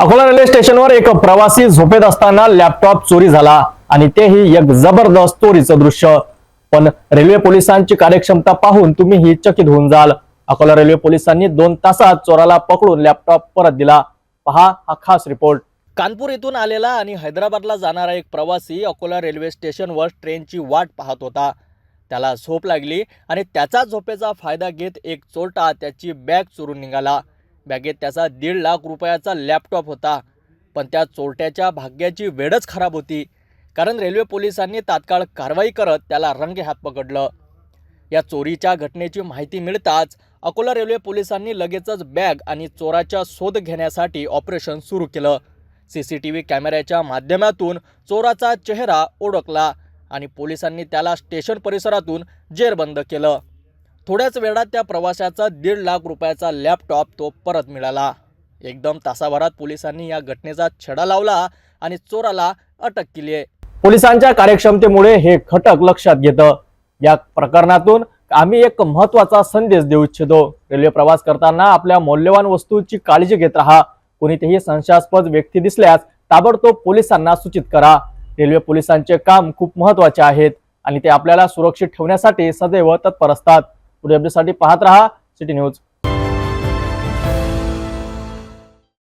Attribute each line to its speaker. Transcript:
Speaker 1: Akola railway स्टेशनवर एक प्रवासी झोपेत असताना लॅपटॉप चोरी झाला आणि तेही एक जबरदस्त चोरीचं दृश्य। पण रेल्वे पोलिसांची कार्यक्षमता पाहून तुम्हीही चकित होऊन जाल। अकोला रेल्वे पोलिसांनी 2 तासात चोराला पकडून लॅपटॉप परत दिला। पहा हा खास रिपोर्ट। कानपूर येथून आलेला आणि हैदराबादला जाणारा एक प्रवासी अकोला रेल्वे स्टेशनवर ट्रेनची वाट पाहत होता। त्याला झोप लागली आणि त्याचा झोपेचा फायदा घेत एक चोरटा त्याची बॅग चोरून निघाला। बॅगेत त्याचा 1.5 लाख रुपयाचा लॅपटॉप होता। पण त्या चोरट्याच्या भाग्याची वेळच खराब होती, कारण रेल्वे पोलिसांनी तात्काळ कारवाई करत त्याला रंगेहात पकडलं। या चोरीच्या घटनेची माहिती मिळताच अकोला रेल्वे पोलिसांनी लगेचच बॅग आणि चोराचा शोध घेण्यासाठी ऑपरेशन सुरू केलं। सीसीटीव्ही कॅमेऱ्याच्या माध्यमातून चोराचा चेहरा ओळखला आणि पोलिसांनी त्याला स्टेशन परिसरातून जेरबंद केलं। थोड्याच वेळात त्या प्रवाशाचा 1.5 लाख रुपयाचा लॅपटॉप तो परत मिळाला। एकदम तासाभरात पोलिसांनी या घटनेचा छडा लावला आणि चोराला अटक केली आहे। पोलिसांच्या कार्यक्षमतेमुळे हे खटक लक्षात घेतं। या प्रकरणातून आम्ही एक महत्त्वाचा संदेश देऊ इच्छितो। रेल्वे प्रवास करताना आपल्या मौल्यवान वस्तूंची काळजी घेत राहा। कोणीतरी संशयास्पद व्यक्ती दिसल्यास ताबडतोब पोलिसांना सूचित करा। रेल्वे पोलिसांचे काम खूप महत्त्वाचे आहेत आणि ते आपल्याला सुरक्षित ठेवण्यासाठी सदैव तत्पर असतात। पुढे अपडेटसाठी पाहत रहा सिटी न्यूज।